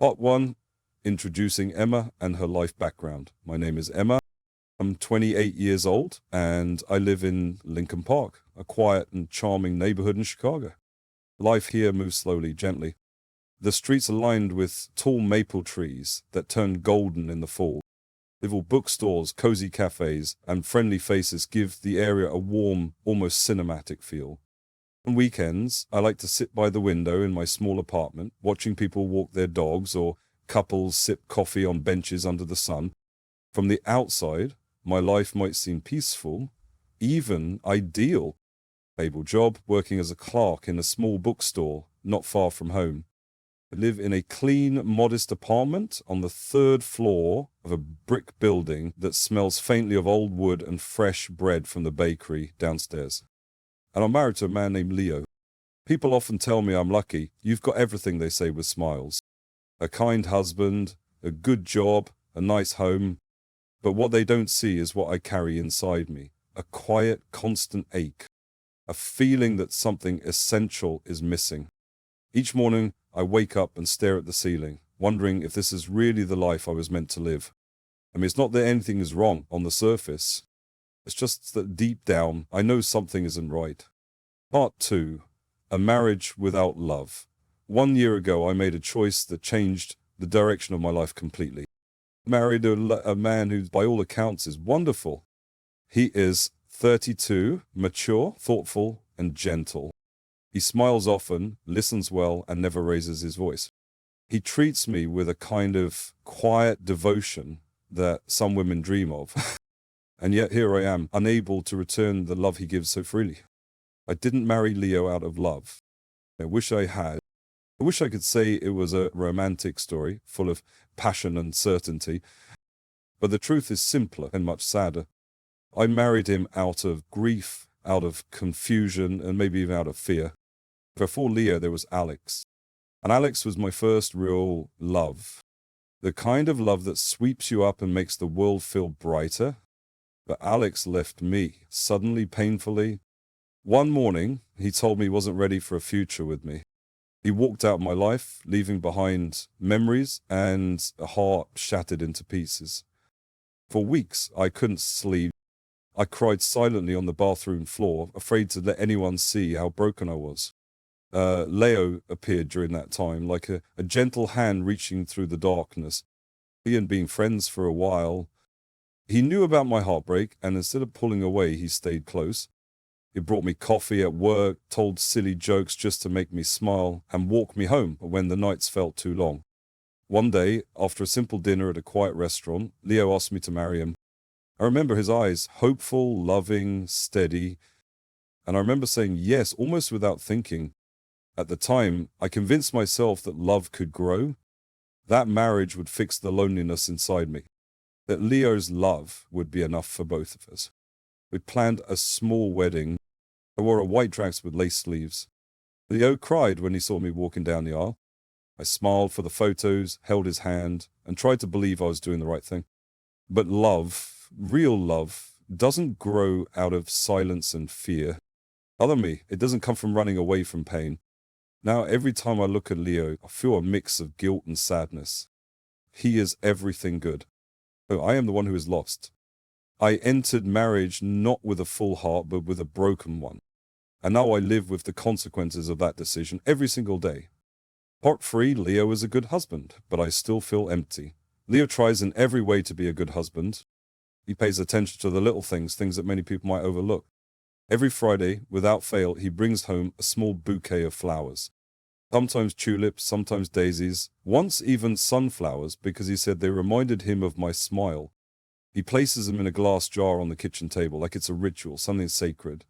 Part 1, Introducing Emma and her life background. My name is Emma. I'm 28 years old and I live in Lincoln Park, a quiet and charming neighborhood in Chicago. Life here moves slowly, gently. The streets are lined with tall maple trees that turn golden in the fall. Little bookstores, cozy cafes, and friendly faces give the area a warm, almost cinematic feel. On weekends, I like to sit by the window in my small apartment, watching people walk their dogs or couples sip coffee on benches under the sun. From the outside, my life might seem peaceful, even ideal. Stable job, working as a clerk in a small bookstore not far from home. I live in a clean, modest apartment on the 3rd floor of a brick building that smells faintly of old wood and fresh bread from the bakery downstairs. And I'm married to a man named Leo. People often tell me I'm lucky. You've got everything, they say with smiles. A kind husband, a good job, a nice home. But what they don't see is what I carry inside me. A quiet, constant ache. A feeling that something essential is missing. Each morning, I wake up and stare at the ceiling, wondering if this is really the life I was meant to live. I mean, it's not that anything is wrong on the surface. It's just that deep down, I know something isn't right. Part 2, A Marriage Without Love. 1 year ago, I made a choice that changed the direction of my life completely. I married a man who, by all accounts, is wonderful. He is 32, mature, thoughtful, and gentle. He smiles often, listens well, and never raises his voice. He treats me with a kind of quiet devotion that some women dream of. And yet here I am, unable to return the love he gives so freely. I didn't marry Leo out of love. I wish I had. I wish I could say it was a romantic story, full of passion and certainty. But the truth is simpler and much sadder. I married him out of grief, out of confusion, and maybe even out of fear. Before Leo, there was Alex. And Alex was my first real love. The kind of love that sweeps you up and makes the world feel brighter. But Alex left me, suddenly, painfully. One morning, he told me he wasn't ready for a future with me. He walked out of my life, leaving behind memories and a heart shattered into pieces. For weeks, I couldn't sleep. I cried silently on the bathroom floor, afraid to let anyone see how broken I was. Leo appeared during that time, like a gentle hand reaching through the darkness. We had been friends for a while. He knew about my heartbreak, and instead of pulling away, he stayed close. He brought me coffee at work, told silly jokes just to make me smile, and walked me home when the nights felt too long. One day, after a simple dinner at a quiet restaurant, Leo asked me to marry him. I remember his eyes, hopeful, loving, steady, and I remember saying yes, almost without thinking. At the time, I convinced myself that love could grow, that marriage would fix the loneliness inside me, that Leo's love would be enough for both of us. We planned a small wedding. I wore a white dress with lace sleeves. Leo cried when he saw me walking down the aisle. I smiled for the photos, held his hand, and tried to believe I was doing the right thing. But love, real love, doesn't grow out of silence and fear. Follow me, it doesn't come from running away from pain. Now, every time I look at Leo, I feel a mix of guilt and sadness. He is everything good. Oh, I am the one who is lost. I entered marriage not with a full heart, but with a broken one. And now I live with the consequences of that decision every single day. Part 3, Leo is a good husband, but I still feel empty. Leo tries in every way to be a good husband. He pays attention to the little things that many people might overlook. Every Friday, without fail, he brings home a small bouquet of flowers. Sometimes tulips, sometimes daisies, once even sunflowers, because he said they reminded him of my smile. He places them in a glass jar on the kitchen table like it's a ritual, something sacred.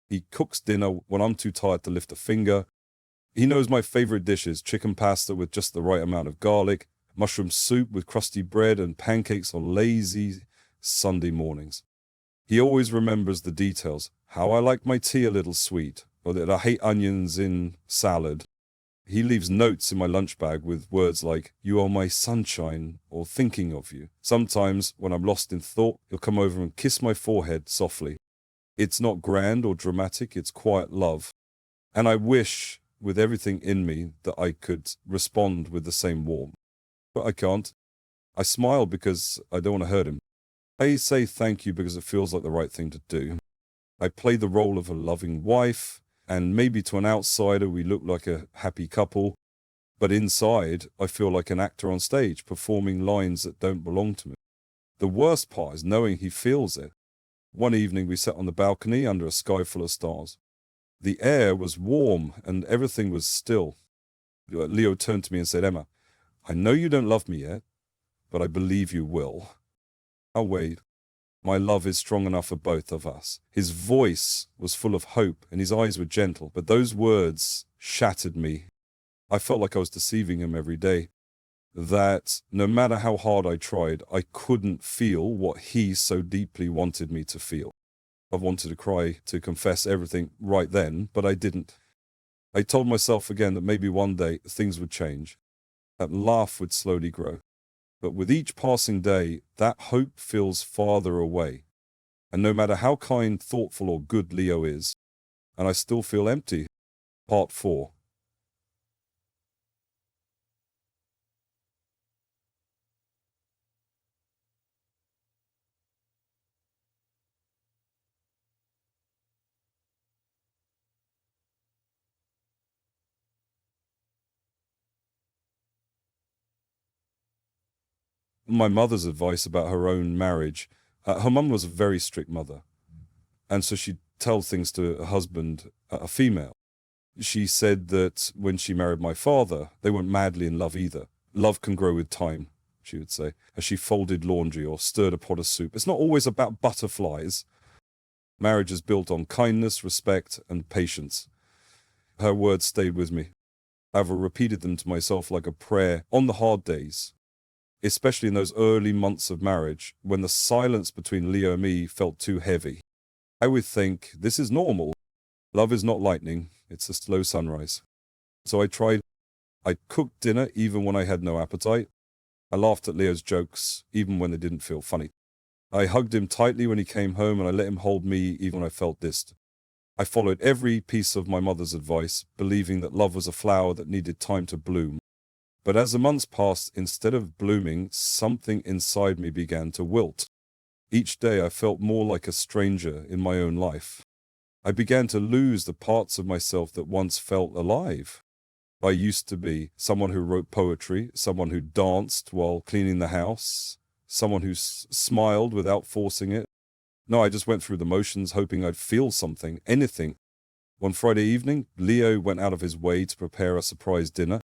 He cooks dinner when I'm too tired to lift a finger. He knows my favorite dishes, chicken pasta with just the right amount of garlic, mushroom soup with crusty bread, and pancakes on lazy Sunday mornings. He always remembers the details, how I like my tea a little sweet, or that I hate onions in salad. He leaves notes in my lunch bag with words like, "You are my sunshine," or "thinking of you." Sometimes, when I'm lost in thought, he'll come over and kiss my forehead softly. It's not grand or dramatic, it's quiet love. And I wish, with everything in me, that I could respond with the same warmth. but I can't. I smile because I don't want to hurt him. I say thank you because it feels like the right thing to do. I play the role of a loving wife, and maybe to an outsider we look like a happy couple, but inside I feel like an actor on stage performing lines that don't belong to me. The worst part is knowing he feels it. One evening we sat on the balcony under a sky full of stars. The air was warm and everything was still. Leo turned to me and said, "Emma, I know you don't love me yet, but I believe you will." I'll wait. My love is strong enough for both of us. His voice was full of hope and his eyes were gentle, but those words shattered me. I felt like I was deceiving him every day. That no matter how hard I tried, I couldn't feel what he so deeply wanted me to feel. I wanted to cry, to confess everything right then, but I didn't. I told myself again that maybe one day things would change. That laugh would slowly grow. But with each passing day, that hope feels farther away. And no matter how kind, thoughtful, or good Leo is, and I still feel empty. Part 4. My mother's advice about her own marriage. Her mum was a very strict mother. And so she'd tell things to her husband, a female. She said that when she married my father, they weren't madly in love either. Love can grow with time, she would say, as she folded laundry or stirred a pot of soup. It's not always about butterflies. Marriage is built on kindness, respect, and patience. Her words stayed with me. I've repeated them to myself like a prayer on the hard days, especially in those early months of marriage when the silence between Leo and me felt too heavy. I would think, this is normal. Love is not lightning, it's a slow sunrise. So I tried. I cooked dinner even when I had no appetite. I laughed at Leo's jokes even when they didn't feel funny. I hugged him tightly when he came home and I let him hold me even when I felt distant. I followed every piece of my mother's advice, believing that love was a flower that needed time to bloom. But as the months passed, instead of blooming, something inside me began to wilt. Each day I felt more like a stranger in my own life. I began to lose the parts of myself that once felt alive. I used to be someone who wrote poetry, someone who danced while cleaning the house, someone who smiled without forcing it. No, I just went through the motions hoping I'd feel something, anything. One Friday evening, Leo went out of his way to prepare a surprise dinner.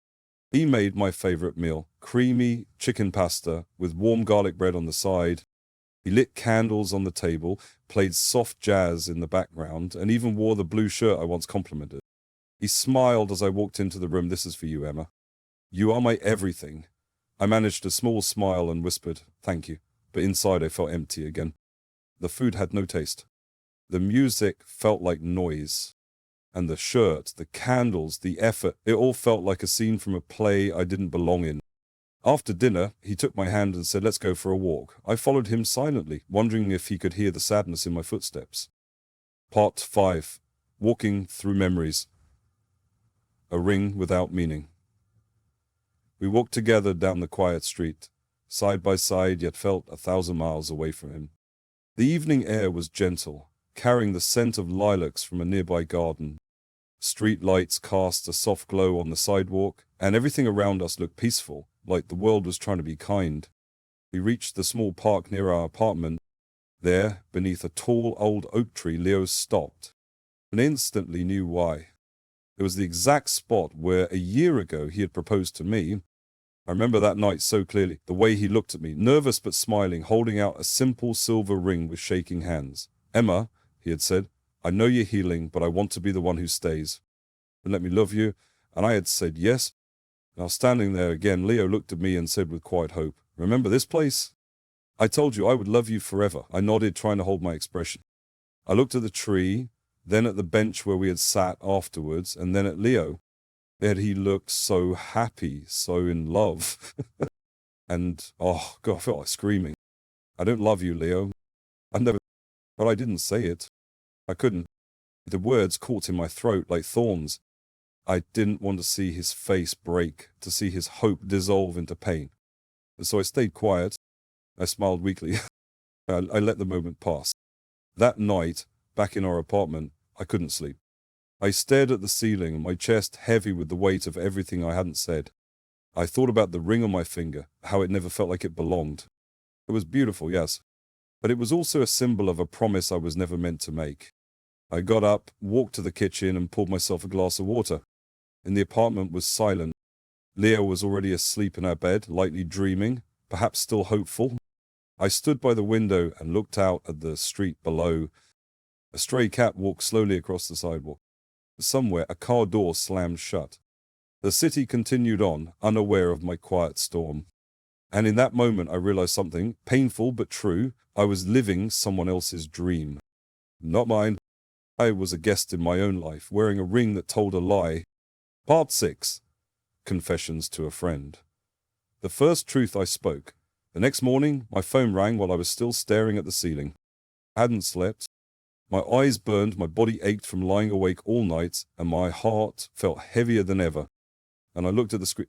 He made my favorite meal, creamy chicken pasta with warm garlic bread on the side. He lit candles on the table, played soft jazz in the background, and even wore the blue shirt I once complimented. He smiled as I walked into the room. "This is for you, Emma. You are my everything." I managed a small smile and whispered, "Thank you," but inside I felt empty again. The food had no taste. The music felt like noise. And the shirt, the candles, the effort, it all felt like a scene from a play I didn't belong in. After dinner, he took my hand and said, "Let's go for a walk." I followed him silently, wondering if he could hear the sadness in my footsteps. Part 5. Walking through memories. A ring without meaning. We walked together down the quiet street, side by side, yet felt 1,000 miles away from him. The evening air was gentle, carrying the scent of lilacs from a nearby garden. Street lights cast a soft glow on the sidewalk, and everything around us looked peaceful, like the world was trying to be kind. We reached the small park near our apartment. There, beneath a tall old oak tree, Leo stopped, and instantly knew why. It was the exact spot where a year ago he had proposed to me. I remember that night so clearly, the way he looked at me, nervous but smiling, holding out a simple silver ring with shaking hands. "Emma," he had said, "I know you're healing, but I want to be the one who stays. And let me love you." And I had said yes. Now standing there again, Leo looked at me and said with quiet hope, "Remember this place? I told you I would love you forever." I nodded, trying to hold my expression. I looked at the tree, then at the bench where we had sat afterwards, and then at Leo. Yet he looked so happy, so in love. And, oh God, I felt like screaming. "I don't love you, Leo. I never," but I didn't say it. I couldn't. The words caught in my throat like thorns. I didn't want to see his face break, to see his hope dissolve into pain. So I stayed quiet. I smiled weakly. I let the moment pass. That night, back in our apartment, I couldn't sleep. I stared at the ceiling, my chest heavy with the weight of everything I hadn't said. I thought about the ring on my finger, how it never felt like it belonged. It was beautiful, yes, but it was also a symbol of a promise I was never meant to make. I got up, walked to the kitchen, and poured myself a glass of water. And the apartment was silent. Leo was already asleep in our bed, lightly dreaming, perhaps still hopeful. I stood by the window and looked out at the street below. A stray cat walked slowly across the sidewalk. Somewhere, a car door slammed shut. The city continued on, unaware of my quiet storm. And in that moment, I realized something, painful but true. I was living someone else's dream. Not mine. I was a guest in my own life, wearing a ring that told a lie. Part 6. Confessions to a Friend. The first truth I spoke. The next morning, my phone rang while I was still staring at the ceiling. I hadn't slept. My eyes burned, my body ached from lying awake all night, and my heart felt heavier than ever. And I looked at the screen.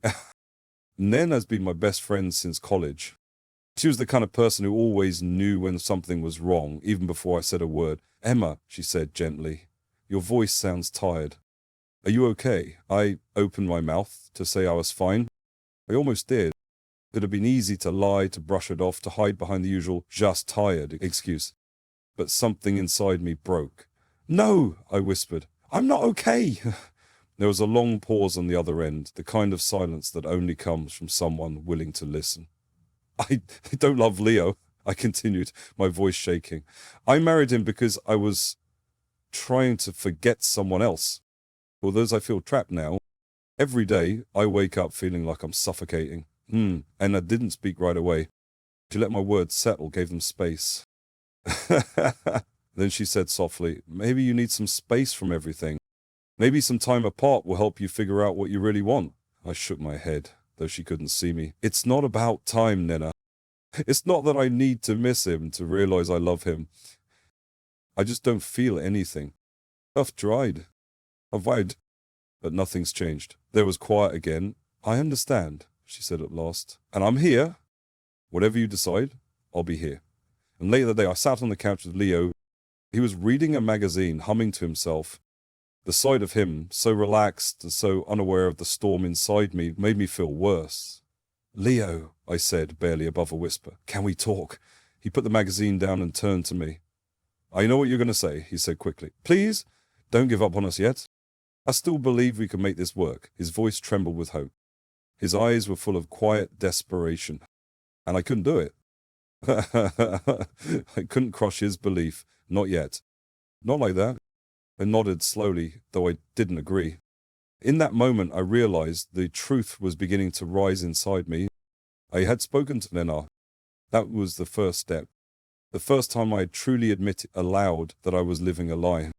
Nen has been my best friend since college. She was the kind of person who always knew when something was wrong, even before I said a word. "Emma," she said gently, "your voice sounds tired. Are you okay?" I opened my mouth to say I was fine. I almost did. It would have been easy to lie, to brush it off, to hide behind the usual "just tired" excuse. But something inside me broke. "No," I whispered. "I'm not okay." There was a long pause on the other end, the kind of silence that only comes from someone willing to listen. I don't love Leo," I continued, my voice shaking. "I married him because I was trying to forget someone else. Although I feel trapped now. Every day, I wake up feeling like I'm suffocating. And I didn't speak right away. To let my words settle gave them space. Then she said softly, "Maybe you need some space from everything. Maybe some time apart will help you figure out what you really want." I shook my head, though she couldn't see me. "It's not about time, Nena. It's not that I need to miss him to realize I love him. I just don't feel anything. I've tried. I've vowed. But nothing's changed." There was quiet again. "I understand," she said at last. "And I'm here. Whatever you decide, I'll be here." And later that day, I sat on the couch with Leo. He was reading a magazine, humming to himself. The sight of him, so relaxed and so unaware of the storm inside me, made me feel worse. "Leo," I said, barely above a whisper, "can we talk?" He put the magazine down and turned to me. "I know what you're going to say," he said quickly. "Please, don't give up on us yet. I still believe we can make this work." His voice trembled with hope. His eyes were full of quiet desperation. And I couldn't do it. I couldn't crush his belief. Not yet. Not like that. I nodded slowly, though I didn't agree. In that moment, I realized the truth was beginning to rise inside me. I had spoken to Nena. That was the first step. The first time I had truly admitted aloud that I was living a lie.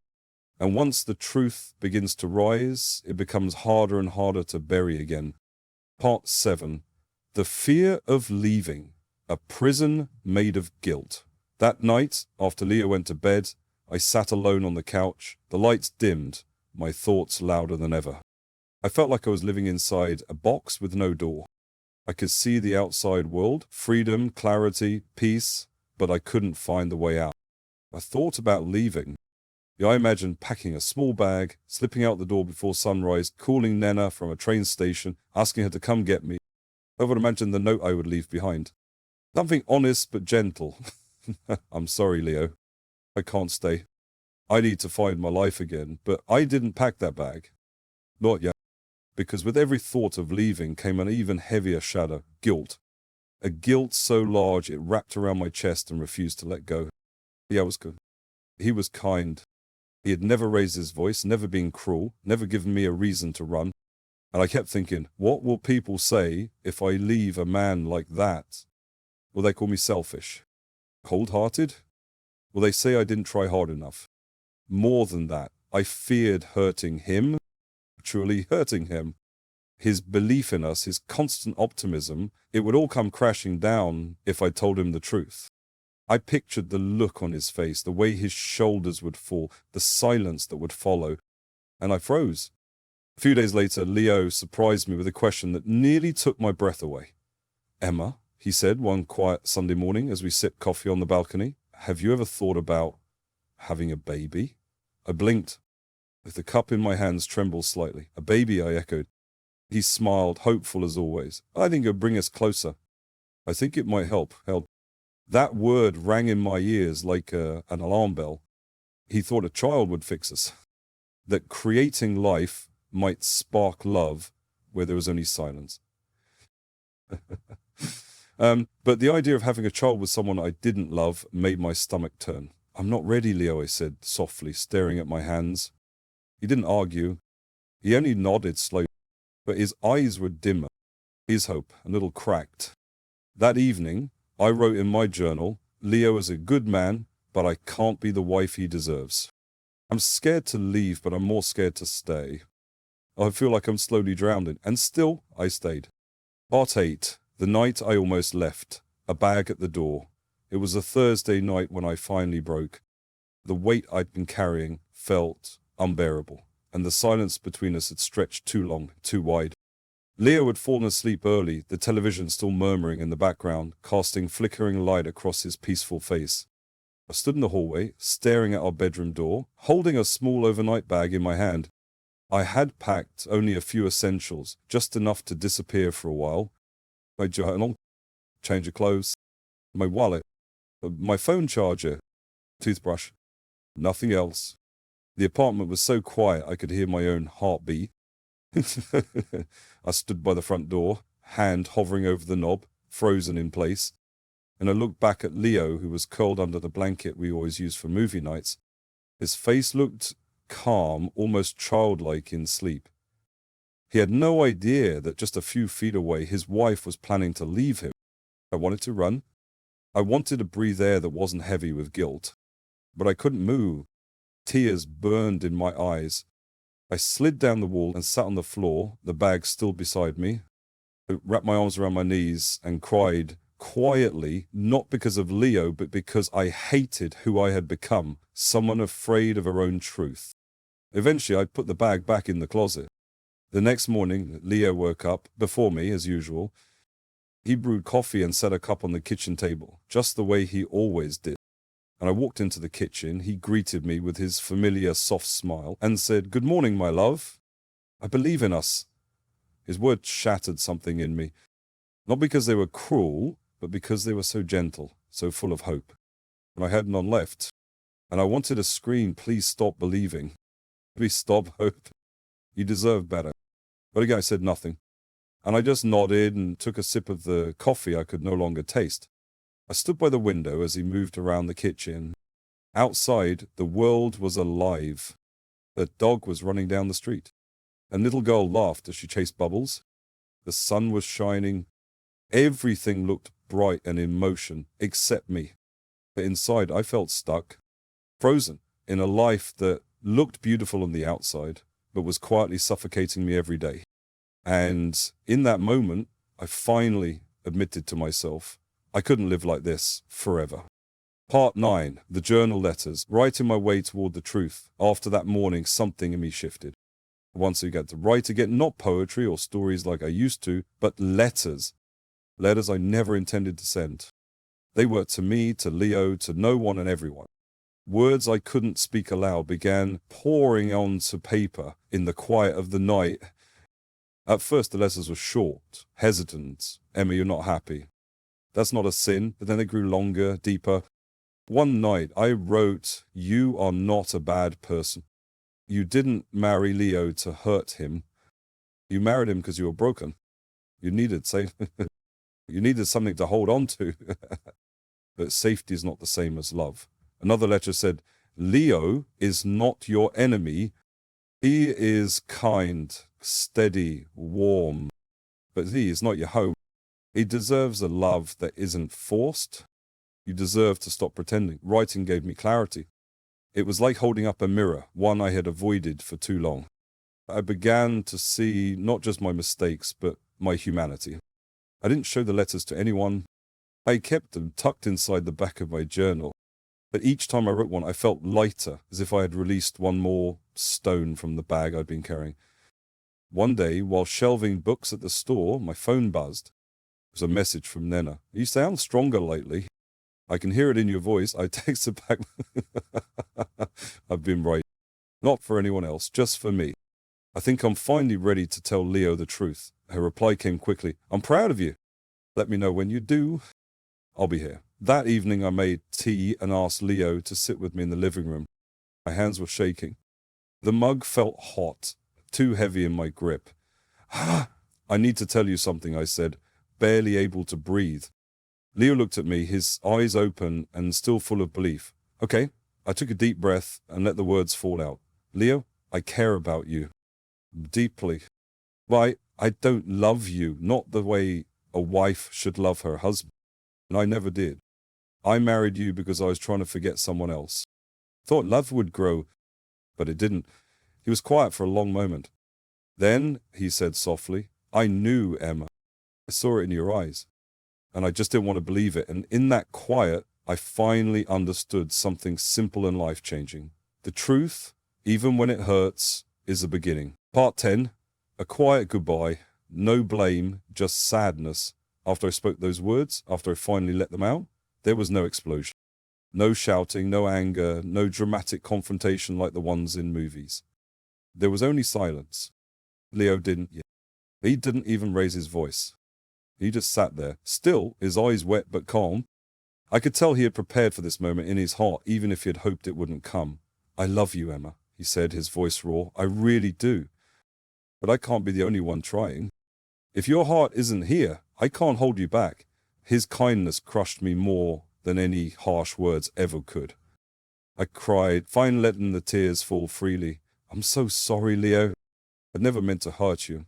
And once the truth begins to rise, it becomes harder and harder to bury again. Part 7. The fear of leaving. A prison made of guilt. That night, after Leo went to bed, I sat alone on the couch, the lights dimmed, my thoughts louder than ever. I felt like I was living inside a box with no door. I could see the outside world, freedom, clarity, peace, but I couldn't find the way out. I thought about leaving. I imagined packing a small bag, slipping out the door before sunrise, calling Nena from a train station, asking her to come get me. I would imagine the note I would leave behind. Something honest but gentle. "I'm sorry, Leo. I can't stay. I need to find my life again." But I didn't pack that bag. Not yet. Because with every thought of leaving came an even heavier shadow. Guilt. A guilt so large it wrapped around my chest and refused to let go. Yeah, I was good. He was kind. He had never raised his voice, never been cruel, never given me a reason to run. And I kept thinking, what will people say if I leave a man like that? Will they call me selfish? Cold-hearted? Will they say I didn't try hard enough? More than that, I feared hurting him, truly hurting him. His belief in us, his constant optimism, it would all come crashing down if I told him the truth. I pictured the look on his face, the way his shoulders would fall, the silence that would follow, and I froze. A few days later, Leo surprised me with a question that nearly took my breath away. "Emma," he said one quiet Sunday morning as we sipped coffee on the balcony. Have you ever thought about having a baby? I blinked, with the cup in my hands trembled slightly. A baby, I echoed. He smiled, hopeful as always. I think it'll bring us closer. I think it might help. That word rang in my ears like an alarm bell. He thought a child would fix us. That creating life might spark love where there was only silence. But the idea of having a child with someone I didn't love made my stomach turn. I'm not ready, Leo, I said softly, staring at my hands. He didn't argue. He only nodded slowly, but his eyes were dimmer, his hope a little cracked. That evening, I wrote in my journal, Leo is a good man, but I can't be the wife he deserves. I'm scared to leave, but I'm more scared to stay. I feel like I'm slowly drowning, and still I stayed. Part 8. The night I almost left. A bag at the door. It was a Thursday night when I finally broke. The weight I'd been carrying felt unbearable, and the silence between us had stretched too long, too wide. Leo had fallen asleep early, the television still murmuring in the background, casting flickering light across his peaceful face. I stood in the hallway, staring at our bedroom door, holding a small overnight bag in my hand. I had packed only a few essentials, just enough to disappear for a while. My journal, change of clothes, my wallet, my phone charger, toothbrush, nothing else. The apartment was so quiet I could hear my own heartbeat. I stood by the front door, hand hovering over the knob, frozen in place, and I looked back at Leo, who was curled under the blanket we always used for movie nights. His face looked calm, almost childlike in sleep. He had no idea that just a few feet away his wife was planning to leave him. I wanted to run. I wanted to breathe air that wasn't heavy with guilt. But I couldn't move. Tears burned in my eyes. I slid down the wall and sat on the floor, the bag still beside me. I wrapped my arms around my knees and cried quietly, not because of Leo, but because I hated who I had become, someone afraid of her own truth. Eventually, I put the bag back in the closet. The next morning, Leo woke up, before me, as usual. He brewed coffee and set a cup on the kitchen table, just the way he always did. And I walked into the kitchen. He greeted me with his familiar soft smile and said, "Good morning, my love. I believe in us." His words shattered something in me, not because they were cruel, but because they were so gentle, so full of hope. And I had none left. And I wanted to scream, "Please stop believing. Please stop hope. You deserve better." But again, I said nothing. And I just nodded and took a sip of the coffee I could no longer taste. I stood by the window as he moved around the kitchen. Outside, the world was alive. A dog was running down the street. A little girl laughed as she chased bubbles. The sun was shining. Everything looked bright and in motion, except me. But inside, I felt stuck, frozen, in a life that looked beautiful on the outside, but was quietly suffocating me every day. And in that moment, I finally admitted to myself, I couldn't live like this forever. Part 9, the journal letters, writing my way toward the truth. After that morning, something in me shifted. Once I got to write again, not poetry or stories like I used to, but letters. Letters I never intended to send. They were to me, to Leo, to no one and everyone. Words I couldn't speak aloud began pouring onto paper in the quiet of the night. At first the letters were short, hesitant. "Emma, you're not happy." That's not a sin, but then they grew longer, deeper. One night I wrote, "You are not a bad person. You didn't marry Leo to hurt him. You married him because you were broken. You needed you needed something to hold on to." But safety is not the same as love. Another letter said, "Leo is not your enemy. He is kind, steady, warm. But he is not your home. He deserves a love that isn't forced. You deserve to stop pretending." Writing gave me clarity. It was like holding up a mirror, one I had avoided for too long. I began to see not just my mistakes, but my humanity. I didn't show the letters to anyone. I kept them tucked inside the back of my journal. But each time I wrote one, I felt lighter, as if I had released one more stone from the bag I'd been carrying. One day, while shelving books at the store, my phone buzzed. It was a message from Nena. You sound stronger lately. I can hear it in your voice. I texted back. I've been right. Not for anyone else, just for me. I think I'm finally ready to tell Leo the truth. Her reply came quickly. I'm proud of you. Let me know when you do. I'll be here. That evening I made tea and asked Leo to sit with me in the living room. My hands were shaking. The mug felt hot, too heavy in my grip. I need to tell you something, I said, barely able to breathe. Leo looked at me, his eyes open and still full of belief. Okay, I took a deep breath and let the words fall out. Leo, I care about you. Deeply. Why, I don't love you, not the way a wife should love her husband. And I never did. I married you because I was trying to forget someone else. Thought love would grow, but it didn't. He was quiet for a long moment. Then, he said softly, I knew, Emma. I saw it in your eyes. And I just didn't want to believe it. And in that quiet, I finally understood something simple and life-changing. The truth, even when it hurts, is the beginning. Part 10, a quiet goodbye, no blame, just sadness. After I spoke those words, after I finally let them out, there was no explosion. No shouting, no anger, no dramatic confrontation like the ones in movies. There was only silence. Leo didn't yet. He didn't even raise his voice. He just sat there, still, his eyes wet but calm. I could tell he had prepared for this moment in his heart, even if he had hoped it wouldn't come. I love you, Emma, he said, his voice raw. I really do. But I can't be the only one trying. If your heart isn't here, I can't hold you back. His kindness crushed me more than any harsh words ever could. I cried, finally letting the tears fall freely. I'm so sorry, Leo. I never meant to hurt you.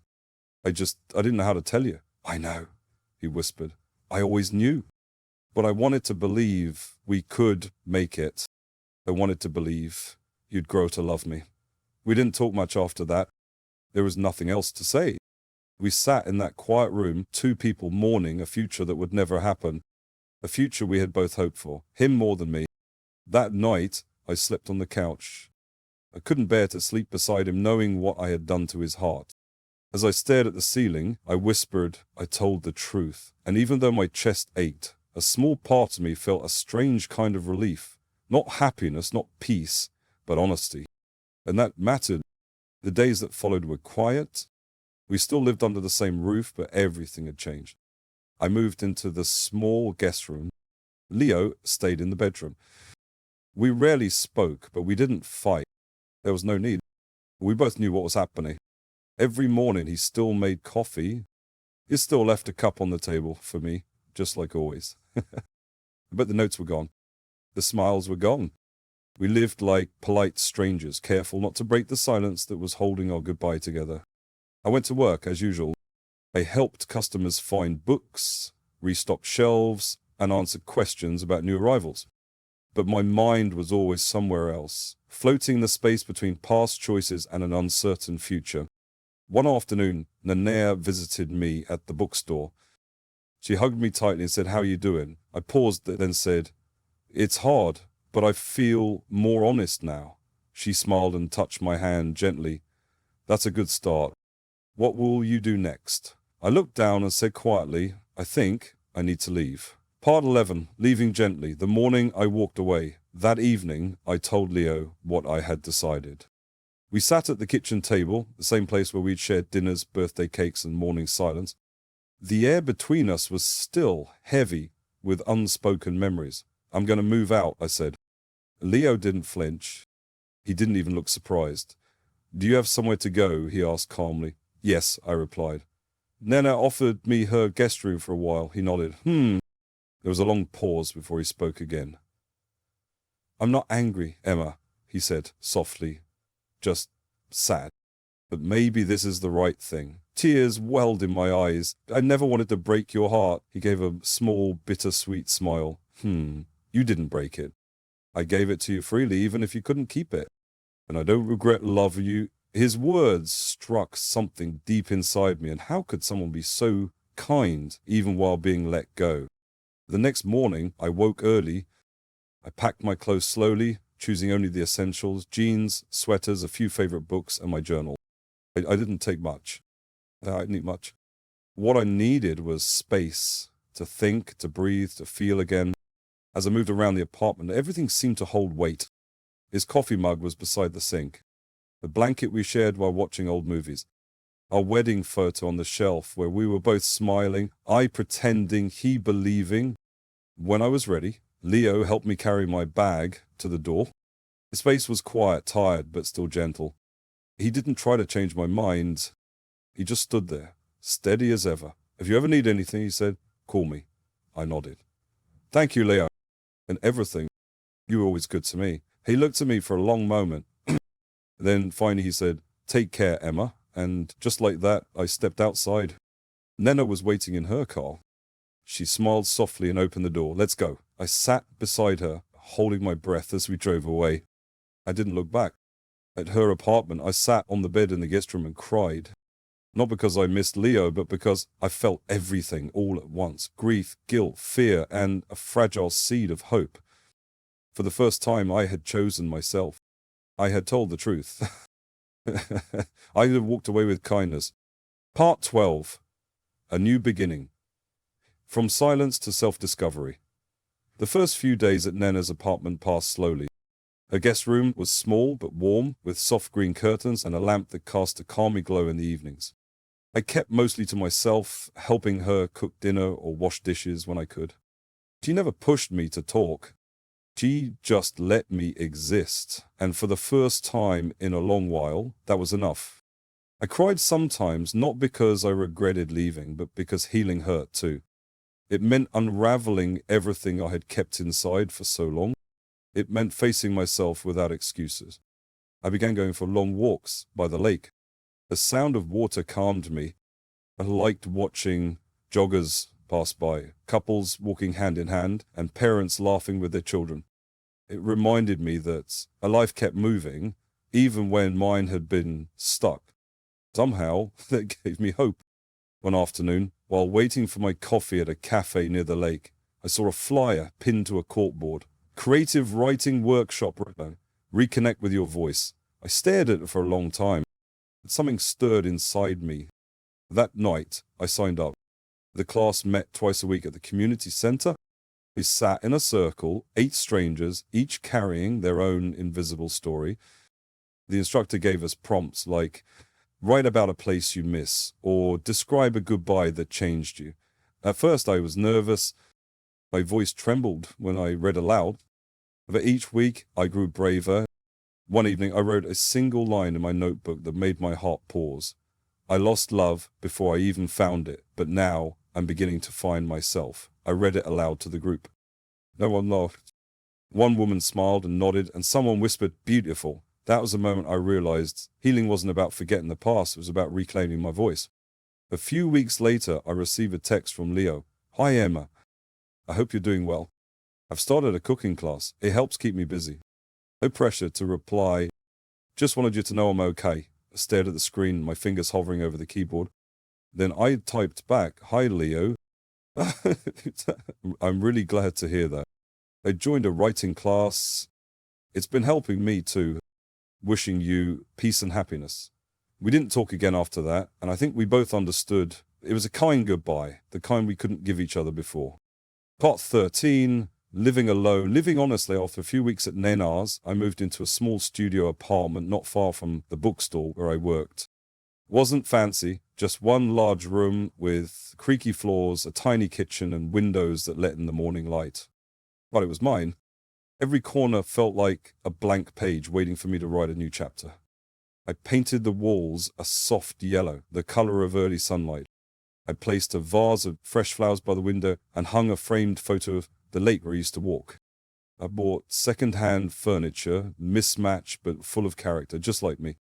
I didn't know how to tell you. I know, he whispered. I always knew. But I wanted to believe we could make it. I wanted to believe you'd grow to love me. We didn't talk much after that. There was nothing else to say. We sat in that quiet room, two people mourning a future that would never happen, a future we had both hoped for, him more than me. That night, I slept on the couch. I couldn't bear to sleep beside him, knowing what I had done to his heart. As I stared at the ceiling, I whispered, I told the truth. And even though my chest ached, a small part of me felt a strange kind of relief. Not happiness, not peace, but honesty. And that mattered. The days that followed were quiet. We still lived under the same roof, but everything had changed. I moved into the small guest room. Leo stayed in the bedroom. We rarely spoke, but we didn't fight. There was no need. We both knew what was happening. Every morning he still made coffee. He still left a cup on the table for me, just like always. But the notes were gone. The smiles were gone. We lived like polite strangers, careful not to break the silence that was holding our goodbye together. I went to work, as usual. I helped customers find books, restocked shelves, and answered questions about new arrivals. But my mind was always somewhere else, floating in the space between past choices and an uncertain future. One afternoon, Nanea visited me at the bookstore. She hugged me tightly and said, "How are you doing?" I paused, then said, "It's hard, but I feel more honest now." She smiled and touched my hand gently. "That's a good start. What will you do next?" I looked down and said quietly, "I think I need to leave." Part 11, leaving gently. The morning I walked away. That evening, I told Leo what I had decided. We sat at the kitchen table, the same place where we'd shared dinners, birthday cakes, and morning silence. The air between us was still heavy with unspoken memories. "I'm going to move out," I said. Leo didn't flinch. He didn't even look surprised. "Do you have somewhere to go?" he asked calmly. "Yes," I replied. "Nena offered me her guest room for a while." He nodded. There was a long pause before he spoke again. "I'm not angry, Emma," he said softly. "Just sad. But maybe this is the right thing." Tears welled in my eyes. "I never wanted to break your heart." He gave a small, bittersweet smile. You didn't break it. I gave it to you freely, even if you couldn't keep it. And I don't regret loving you." His words struck something deep inside me, and how could someone be so kind even while being let go? The next morning, I woke early. I packed my clothes slowly, choosing only the essentials: jeans, sweaters, a few favorite books, and my journal. I didn't take much. I didn't eat much. What I needed was space to think, to breathe, to feel again. As I moved around the apartment, everything seemed to hold weight. His coffee mug was beside the sink. The blanket we shared while watching old movies. Our wedding photo on the shelf where we were both smiling, I pretending, he believing. When I was ready, Leo helped me carry my bag to the door. His face was quiet, tired, but still gentle. He didn't try to change my mind. He just stood there, steady as ever. If you ever need anything, he said, call me. I nodded. Thank you, Leo. And everything. You were always good to me. He looked at me for a long moment. Then finally he said, take care, Emma. And just like that, I stepped outside. Nena was waiting in her car. She smiled softly and opened the door. Let's go. I sat beside her, holding my breath as we drove away. I didn't look back. At her apartment, I sat on the bed in the guest room and cried. Not because I missed Leo, but because I felt everything all at once. Grief, guilt, fear, and a fragile seed of hope. For the first time, I had chosen myself. I had told the truth. I had walked away with kindness. Part 12. A New Beginning. From silence to self-discovery. The first few days at Nena's apartment passed slowly. Her guest room was small but warm, with soft green curtains and a lamp that cast a calming glow in the evenings. I kept mostly to myself, helping her cook dinner or wash dishes when I could. She never pushed me to talk. She just let me exist, and for the first time in a long while, that was enough. I cried sometimes, not because I regretted leaving, but because healing hurt too. It meant unraveling everything I had kept inside for so long. It meant facing myself without excuses. I began going for long walks by the lake. The sound of water calmed me. I liked watching joggers pass by, couples walking hand in hand, and parents laughing with their children. It reminded me that a life kept moving, even when mine had been stuck. Somehow, that gave me hope. One afternoon, while waiting for my coffee at a cafe near the lake, I saw a flyer pinned to a corkboard. Creative Writing Workshop. Reconnect with your voice. I stared at it for a long time. Something stirred inside me. That night, I signed up. The class met twice a week at the community center. We sat in a circle, 8 strangers, each carrying their own invisible story. The instructor gave us prompts like, write about a place you miss, or describe a goodbye that changed you. At first I was nervous. My voice trembled when I read aloud. But each week I grew braver. One evening I wrote a single line in my notebook that made my heart pause. I lost love before I even found it, but now I'm beginning to find myself. I read it aloud to the group. No one laughed. One woman smiled and nodded, and someone whispered, beautiful. That was the moment I realized healing wasn't about forgetting the past, it was about reclaiming my voice. A few weeks later, I received a text from Leo. Hi, Emma. I hope you're doing well. I've started a cooking class. It helps keep me busy. No pressure to reply. Just wanted you to know I'm okay. I stared at the screen, my fingers hovering over the keyboard. Then I typed back, hi, Leo. I'm really glad to hear that. I joined a writing class. It's been helping me too. Wishing you peace and happiness. We didn't talk again after that, and I think we both understood it was a kind goodbye, the kind we couldn't give each other before. Part 13, living alone. Living honestly, after a few weeks at Nena's, I moved into a small studio apartment not far from the bookstore where I worked. Wasn't fancy, just one large room with creaky floors, a tiny kitchen, and windows that let in the morning light. But it was mine. Every corner felt like a blank page waiting for me to write a new chapter. I painted the walls a soft yellow, the color of early sunlight. I placed a vase of fresh flowers by the window and hung a framed photo of the lake where I used to walk. I bought second-hand furniture, mismatched but full of character, just like me.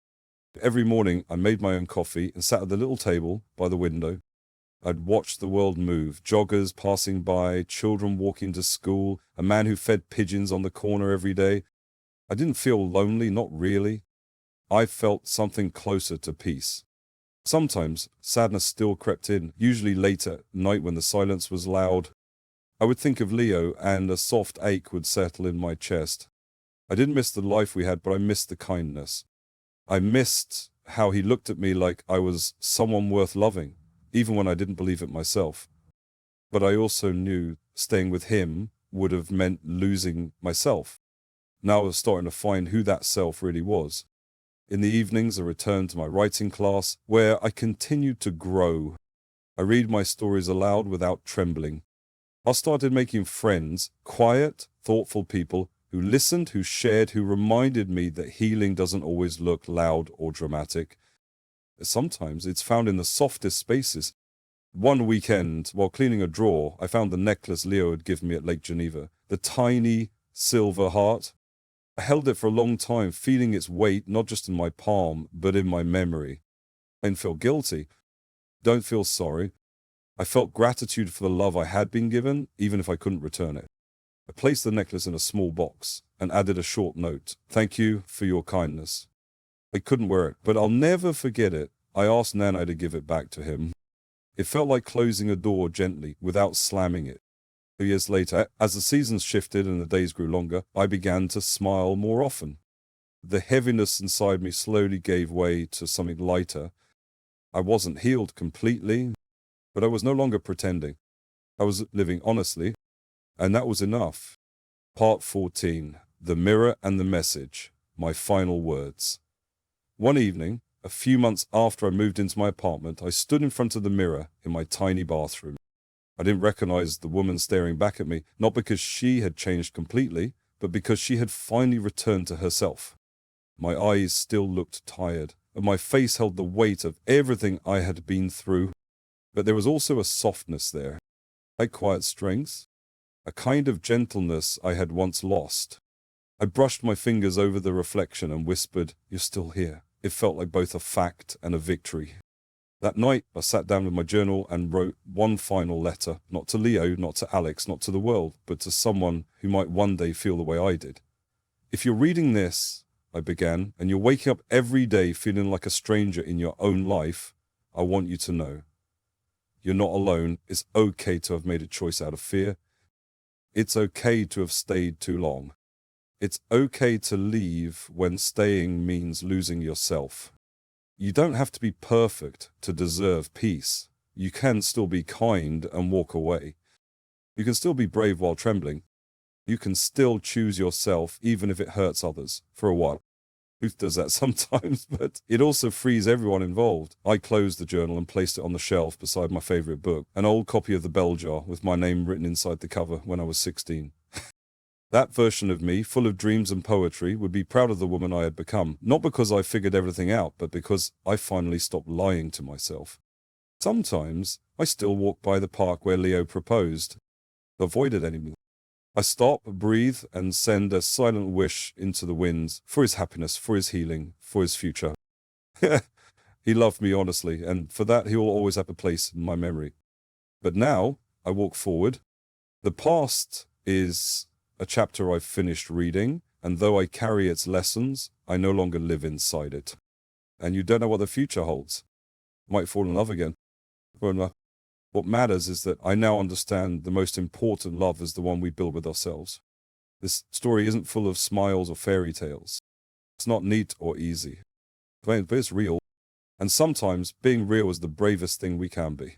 Every morning I made my own coffee and sat at the little table by the window. I'd watch the world move, joggers passing by, children walking to school, a man who fed pigeons on the corner every day. I didn't feel lonely, not really. I felt something closer to peace. Sometimes sadness still crept in, usually late at night when the silence was loud. I would think of Leo and a soft ache would settle in my chest. I didn't miss the life we had, but I missed the kindness. I missed how he looked at me like I was someone worth loving. even when I didn't believe it myself. But I also knew staying with him would have meant losing myself. Now I was starting to find who that self really was. In the evenings, I returned to my writing class, where I continued to grow. I read my stories aloud without trembling. I started making friends, quiet, thoughtful people who listened, who shared, who reminded me that healing doesn't always look loud or dramatic. Sometimes it's found in the softest spaces. One weekend, while cleaning a drawer, I found the necklace Leo had given me at Lake Geneva, the tiny silver heart. I held it for a long time, feeling its weight not just in my palm, but in my memory. I didn't feel guilty. Don't feel sorry. I felt gratitude for the love I had been given, even if I couldn't return it. I placed the necklace in a small box and added a short note. Thank you for your kindness. I couldn't wear it, but I'll never forget it. I asked Nana to give it back to him. It felt like closing a door gently, without slamming it. 2 years later, as the seasons shifted and the days grew longer, I began to smile more often. The heaviness inside me slowly gave way to something lighter. I wasn't healed completely, but I was no longer pretending. I was living honestly, and that was enough. Part 14, The Mirror and the Message, my final words. One evening, a few months after I moved into my apartment, I stood in front of the mirror in my tiny bathroom. I didn't recognize the woman staring back at me, not because she had changed completely, but because she had finally returned to herself. My eyes still looked tired, and my face held the weight of everything I had been through. But there was also a softness there, a quiet strength, a kind of gentleness I had once lost. I brushed my fingers over the reflection and whispered, "You're still here." It felt like both a fact and a victory. That night, I sat down with my journal and wrote one final letter, not to Leo, not to Alex, not to the world, but to someone who might one day feel the way I did. If you're reading this, I began, and you're waking up every day feeling like a stranger in your own life, I want you to know. You're not alone. It's okay to have made a choice out of fear. It's okay to have stayed too long. It's okay to leave when staying means losing yourself. You don't have to be perfect to deserve peace. You can still be kind and walk away. You can still be brave while trembling. You can still choose yourself even if it hurts others, for a while. Truth does that sometimes, but it also frees everyone involved. I closed the journal and placed it on the shelf beside my favorite book, an old copy of The Bell Jar with my name written inside the cover when I was 16. That version of me, full of dreams and poetry, would be proud of the woman I had become, not because I figured everything out, but because I finally stopped lying to myself. Sometimes I still walk by the park where Leo proposed, avoid it anymore. I stop, breathe, and send a silent wish into the winds for his happiness, for his healing, for his future. He loved me honestly, and for that he will always have a place in my memory. But now I walk forward. The past is a chapter I've finished reading, and though I carry its lessons, I no longer live inside it. And you don't know what the future holds. I might fall in love again. What matters is that I now understand the most important love is the one we build with ourselves. This story isn't full of smiles or fairy tales. It's not neat or easy. But it's real. And sometimes being real is the bravest thing we can be.